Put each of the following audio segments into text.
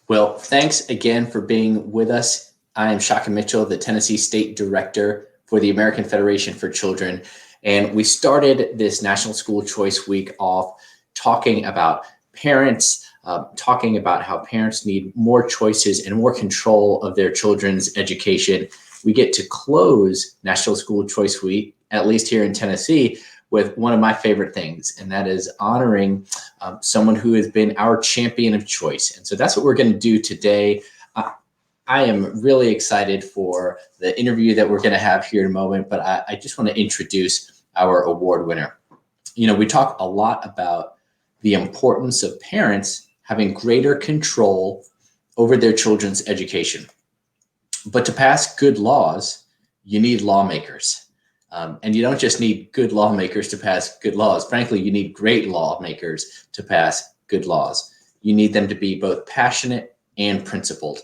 Well, thanks again for being with us. I am Shaka Mitchell, the Tennessee State Director for the American Federation for Children. And we started this National School Choice Week off talking about parents, talking about how parents need more choices and more control of their children's education. We get to close National School Choice Week, at least here in Tennessee, with one of my favorite things, and that is honoring someone who has been our champion of choice. And so that's what we're going to do today. I am really excited for the interview that we're going to have here in a moment, but I just want to introduce our award winner. You know, we talk a lot about the importance of parents having greater control over their children's education. But to pass good laws, you need lawmakers. And you don't just need good lawmakers to pass good laws. Frankly, you need great lawmakers to pass good laws. You need them to be both passionate and principled.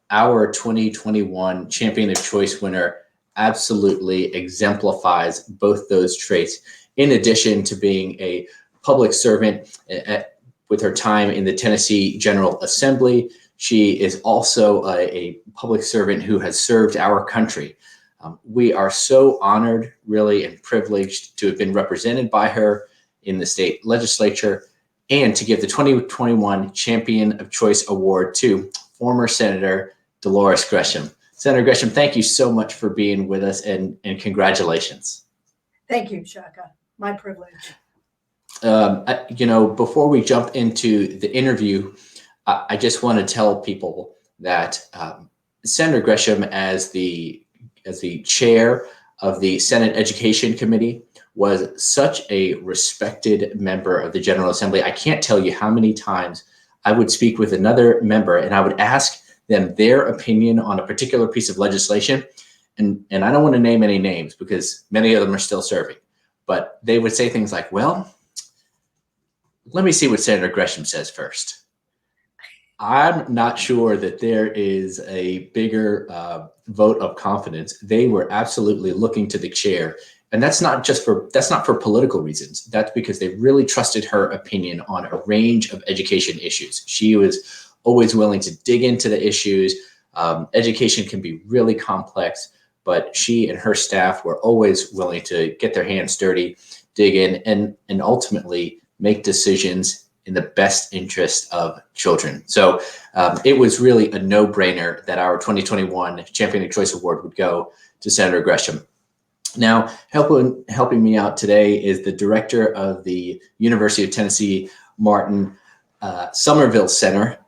Our 2021 Champion of Choice winner absolutely exemplifies both those traits, in addition to being a public servant with her time in the Tennessee General Assembly. She is also a public servant who has served our country. We are so honored, really, and privileged to have been represented by her in the state legislature and to give the 2021 Champion of Choice Award to former Senator Dolores Gresham. Senator Gresham, thank you so much for being with us and congratulations. Thank you, Shaka. My privilege. Before we jump into the interview, I just want to tell people that Senator Gresham, as the chair of the Senate Education Committee, was such a respected member of the General Assembly. I can't tell you how many times I would speak with another member and I would ask them their opinion on a particular piece of legislation. And I don't want to name any names because many of them are still serving, but they would say things like, well, let me see what Senator Gresham says first. I'm not sure that there is a bigger vote of confidence. They were absolutely looking to the chair. And that's not for political reasons. That's because they really trusted her opinion on a range of education issues. She was always willing to dig into the issues. Education can be really complex, but she and her staff were always willing to get their hands dirty, dig in, and ultimately make decisions in the best interest of children. So it was really a no-brainer that our 2021 Champion of Choice Award would go to Senator Gresham. Now, helping me out today is the director of the University of Tennessee Martin Somerville Center,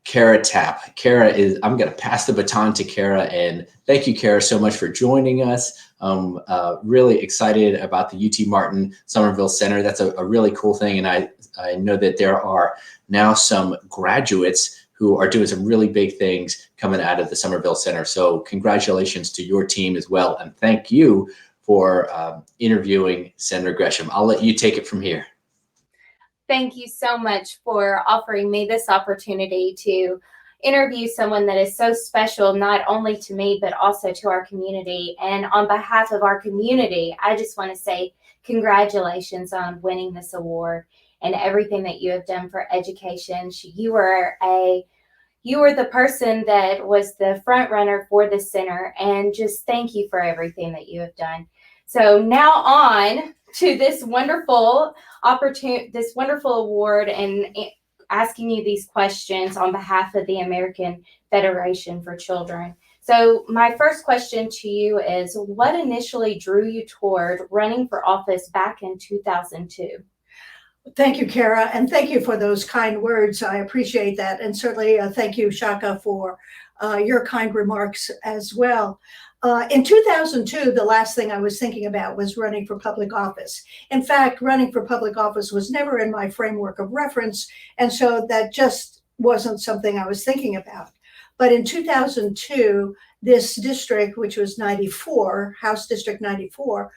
Kara Tapp. I'm going to pass the baton to Kara, and thank you, Kara, so much for joining us. I'm really excited about the UT Martin Somerville Center. That's a really cool thing, and I know that there are now some graduates who are doing some really big things coming out of the Somerville Center. So congratulations to your team as well, and thank you for interviewing Senator Gresham. I'll let you take it from here. Thank you so much for offering me this opportunity to interview someone that is so special, not only to me, but also to our community. And on behalf of our community, I just want to say congratulations on winning this award and everything that you have done for education. You were the person that was the front runner for the center, and just thank you for everything that you have done. So now on to this wonderful opportunity, this wonderful award, and asking you these questions on behalf of the American Federation for Children. So my first question to you is, what initially drew you toward running for office back in 2002? Thank you, Kara, and thank you for those kind words. I appreciate that. And certainly thank you, Shaka, for your kind remarks as well. In 2002, the last thing I was thinking about was running for public office. In fact, running for public office was never in my framework of reference, and so that just wasn't something I was thinking about. But in 2002, this district, which was 94, House District 94,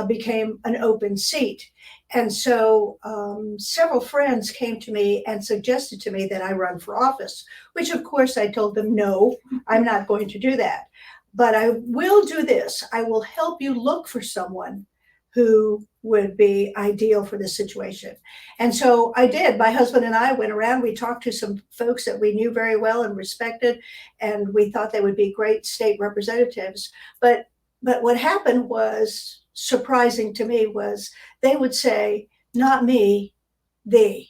became an open seat. And so several friends came to me and suggested to me that I run for office, which of course I told them, no, I'm not going to do that. But I will do this. I will help you look for someone who would be ideal for this situation. And so I did. My husband and I went around. We talked to some folks that we knew very well and respected, and we thought they would be great state representatives. But what happened was surprising to me was they would say, not me, thee.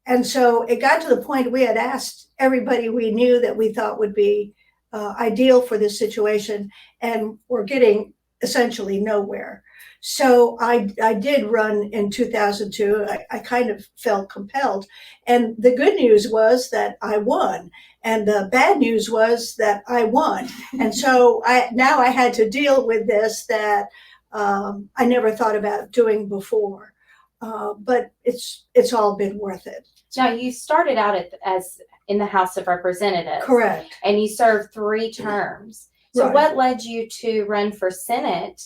And so it got to the point we had asked everybody we knew that we thought would be ideal for this situation, and we're getting essentially nowhere. So I did run in 2002. I kind of felt compelled. And the good news was that I won. And the bad news was that I won. And so now I had to deal with this that I never thought about doing before. But it's all been worth it. Now, you started out as in the House of Representatives. Correct. And you served 3 terms. So Right. what led you to run for Senate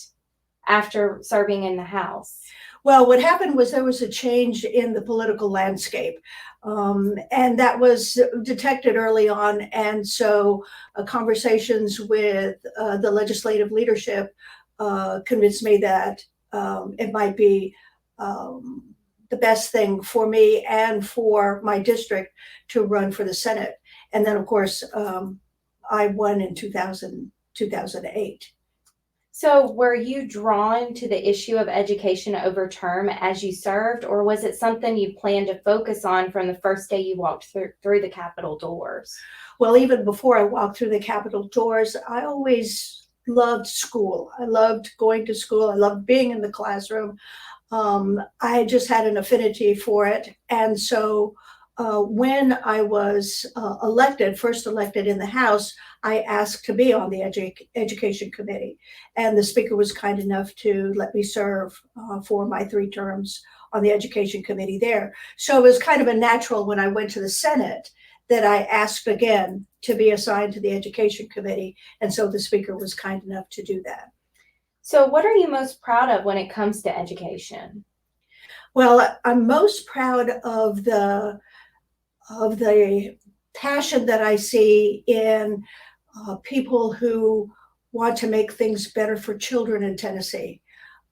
after serving in the House? Well, what happened was there was a change in the political landscape, and that was detected early on. And so conversations with the legislative leadership convinced me that it might be the best thing for me and for my district to run for the Senate. And then, of course, I won in 2008. So were you drawn to the issue of education over term as you served, or was it something you planned to focus on from the first day you walked through the Capitol doors? Well, even before I walked through the Capitol doors, I always loved school. I loved going to school. I loved being in the classroom. I just had an affinity for it. And so when I was first elected in the House, I asked to be on the Education Committee. And the Speaker was kind enough to let me serve for my 3 terms on the Education Committee there. So it was kind of a natural when I went to the Senate that I asked again to be assigned to the Education Committee. And so the Speaker was kind enough to do that. So what are you most proud of when it comes to education? Well, I'm most proud of the passion that I see in people who want to make things better for children in Tennessee.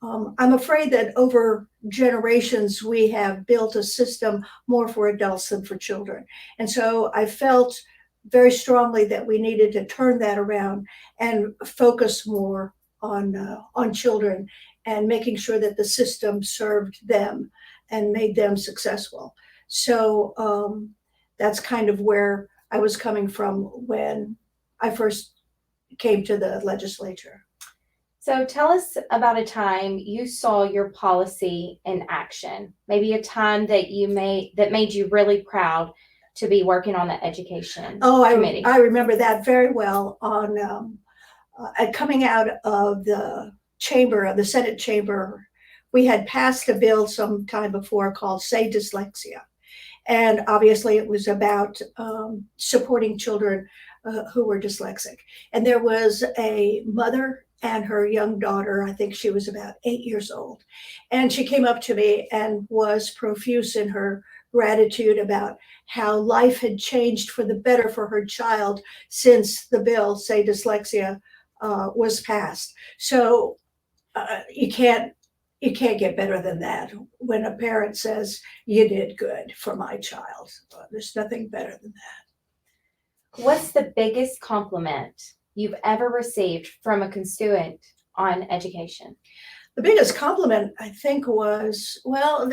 I'm afraid that over generations, we have built a system more for adults than for children. And so I felt very strongly that we needed to turn that around and focus more on children and making sure that the system served them and made them successful. So that's kind of where I was coming from when I first came to the legislature. So tell us about a time you saw your policy in action, maybe a time that made you really proud to be working on the education committee. I remember that very well. On coming out of the Senate chamber, we had passed a bill some time before called Say Dyslexia. And obviously it was about supporting children who were dyslexic. And there was a mother and her young daughter, I think she was about 8 years old. And she came up to me and was profuse in her gratitude about how life had changed for the better for her child since the bill, Say Dyslexia, was passed. So you can't get better than that when a parent says, you did good for my child. There's nothing better than that. What's the biggest compliment you've ever received from a constituent on education? The biggest compliment, I think, was, well,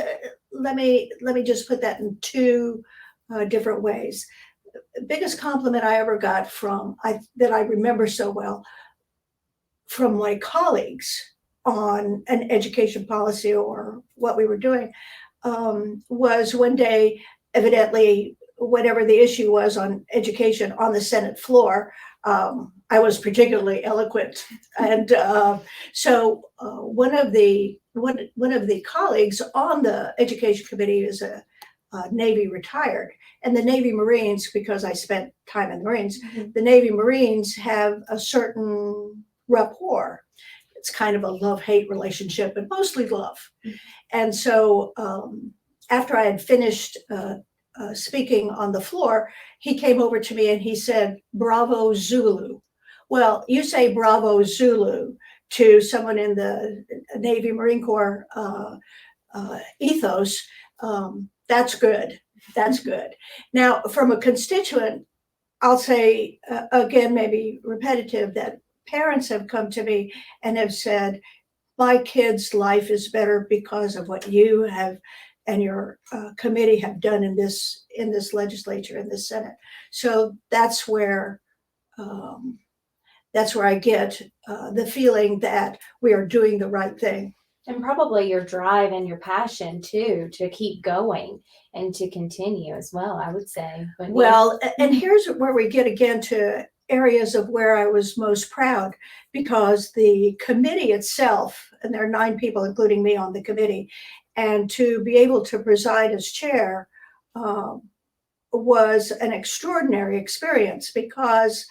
let me just put that in 2 different ways. The biggest compliment I ever got that I remember so well from my colleagues on an education policy or what we were doing was one day, evidently, whatever the issue was on education on the Senate floor, I was particularly eloquent. And so one of the colleagues on the Education Committee is a Navy retired. And the Navy Marines, because I spent time in the Marines, the Navy Marines have a certain rapport. It's kind of a love-hate relationship, but mostly love. And so after I had finished speaking on the floor, he came over to me and he said, "Bravo Zulu." Well, you say "Bravo Zulu" to someone in the Navy Marine Corps ethos, that's good. That's good. Now, from a constituent, I'll say again, maybe repetitive, that parents have come to me and have said, my kid's life is better because of what you have and your committee have done in this legislature, in this Senate. So that's where I get the feeling that we are doing the right thing. And probably your drive and your passion too, to keep going and to continue as well, I would say. Well, and here's where we get again to areas of where I was most proud, because the committee itself, and there are 9 people, including me, on the committee, and to be able to preside as chair was an extraordinary experience, because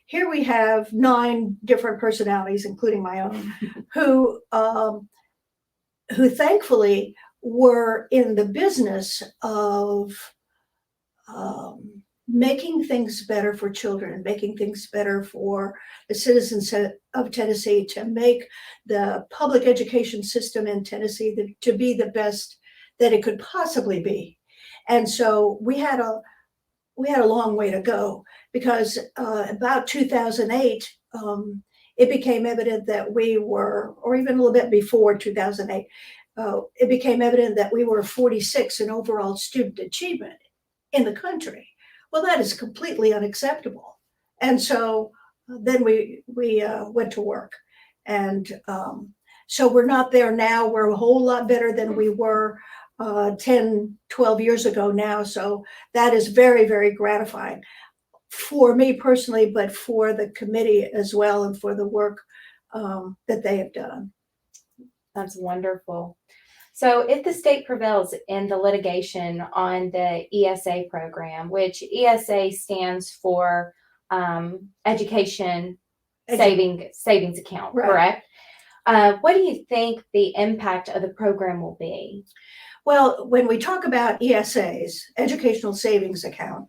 here we have 9 different personalities, including my own, who thankfully were in the business of making things better for children, making things better for the citizens of Tennessee, to make the public education system in Tennessee to be the best that it could possibly be. And so we had a long way to go, because about 2008, it became evident that we were, or even a little bit before 2008, it became evident that we were 46 in overall student achievement in the country. Well, that is completely unacceptable. And so then we went to work. And so we're not there now. We're a whole lot better than we were 10, 12 years ago now. So that is very, very gratifying for me personally, but for the committee as well, and for the work that they have done. That's wonderful. So if the state prevails in the litigation on the ESA program, which ESA stands for Education Savings Account, Right. correct? What do you think the impact of the program will be? Well, when we talk about ESAs, Educational Savings Account,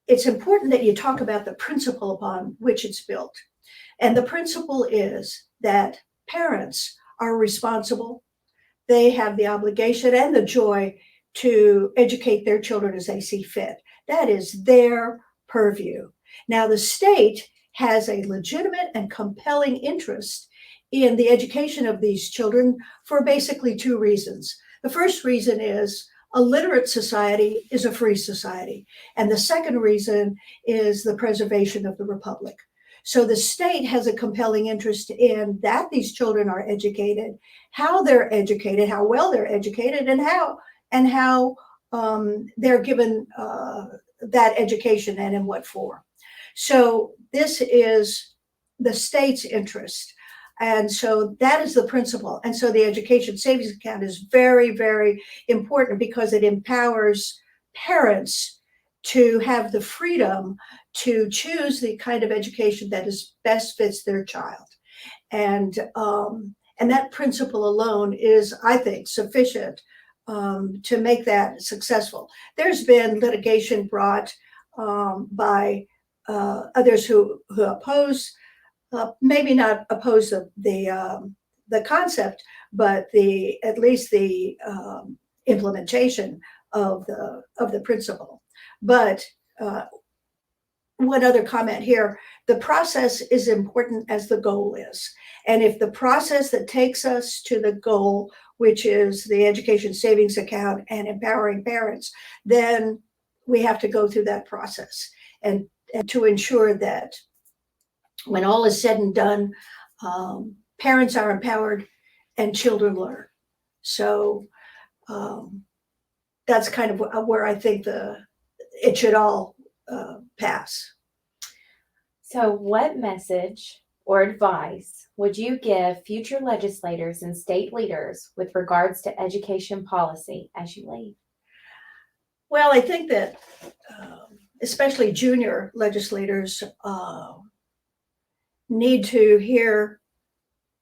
it's important that you talk about the principle upon which it's built. And the principle is that parents are responsible. They have the obligation and the joy to educate their children as they see fit. That is their purview. Now, the state has a legitimate and compelling interest in the education of these children for basically 2 reasons. The first reason is a literate society is a free society. And the second reason is the preservation of the republic. So the state has a compelling interest in that these children are educated, how they're educated, how well they're educated, and how they're given that education, and in what form. So this is the state's interest. And so that is the principle. And so the Education Savings Account is very, very important, because it empowers parents to have the freedom to choose the kind of education that is best fits their child. And that principle alone is, I think, sufficient to make that successful. There's been litigation brought by others who oppose, maybe not oppose the concept, but at least the implementation of the principle. But one other comment here: the process is important as the goal is. And if the process that takes us to the goal, which is the Education Savings Account and empowering parents, then we have to go through that process, and to ensure that when all is said and done, parents are empowered and children learn. So that's kind of where I think it should all pass. So what message or advice would you give future legislators and state leaders with regards to education policy as you leave? Well, I think that especially junior legislators need to hear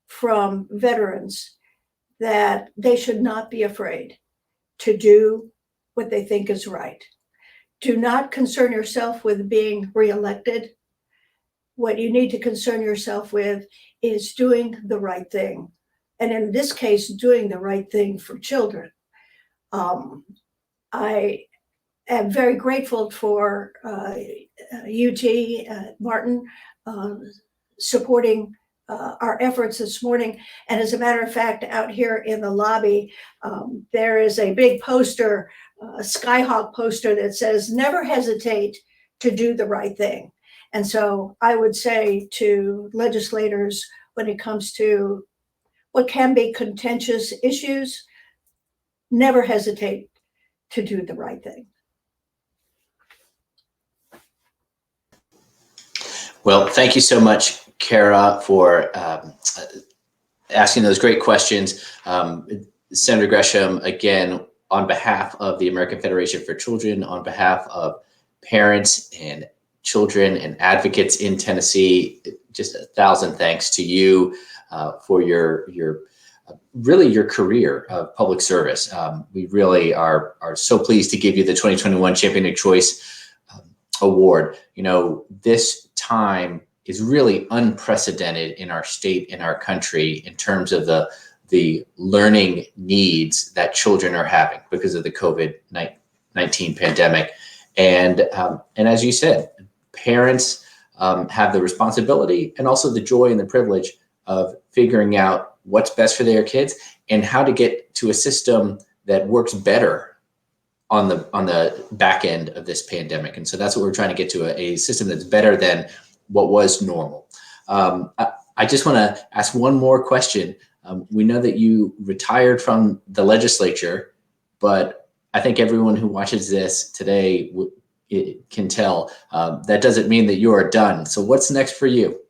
from veterans that they should not be afraid to do what they think is right. Do not concern yourself with being reelected. What you need to concern yourself with is doing the right thing. And in this case, doing the right thing for children. I am very grateful for UT Martin supporting our efforts this morning. And as a matter of fact, out here in the lobby, there is a big poster, a Skyhawk poster that says, "Never hesitate to do the right thing." And so I would say to legislators, when it comes to what can be contentious issues, never hesitate to do the right thing. Well, thank you so much, Kara, for asking those great questions. Senator Gresham, again, on behalf of the American Federation for Children, on behalf of parents and children and advocates in Tennessee, just 1,000 thanks to you for your really your career of public service. We really are so pleased to give you the 2021 Champion of Choice Award. You know, this time is really unprecedented in our state, in our country, in terms of the learning needs that children are having because of the COVID-19 pandemic. And as you said, parents have the responsibility and also the joy and the privilege of figuring out what's best for their kids and how to get to a system that works better on the back end of this pandemic. And so that's what we're trying to get to, a system that's better than what was normal. I just want to ask one more question. We know that you retired from the legislature, but I think everyone who watches this today can tell that doesn't mean that you are done. So what's next for you?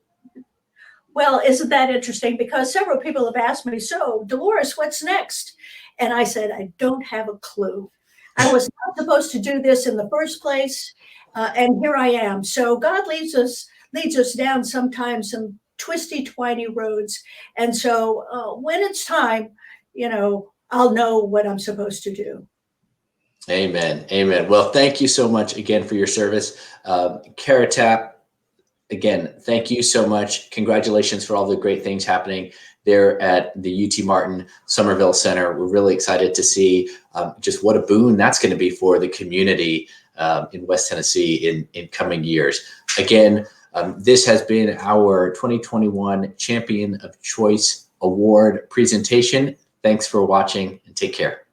Well, isn't that interesting? Because several people have asked me, "So, Dolores, what's next?" And I said, I don't have a clue. I was not supposed to do this in the first place, and here I am. So God leads us down sometimes some twisty, twiny roads. And so when it's time, I'll know what I'm supposed to do. Amen. Amen. Well, thank you so much again for your service. Kara Tapp, again, thank you so much. Congratulations for all the great things happening there at the UT Martin Somerville Center. We're really excited to see just what a boon that's going to be for the community in West Tennessee in coming years. Again, this has been our 2021 Champion of Choice Award presentation. Thanks for watching and take care.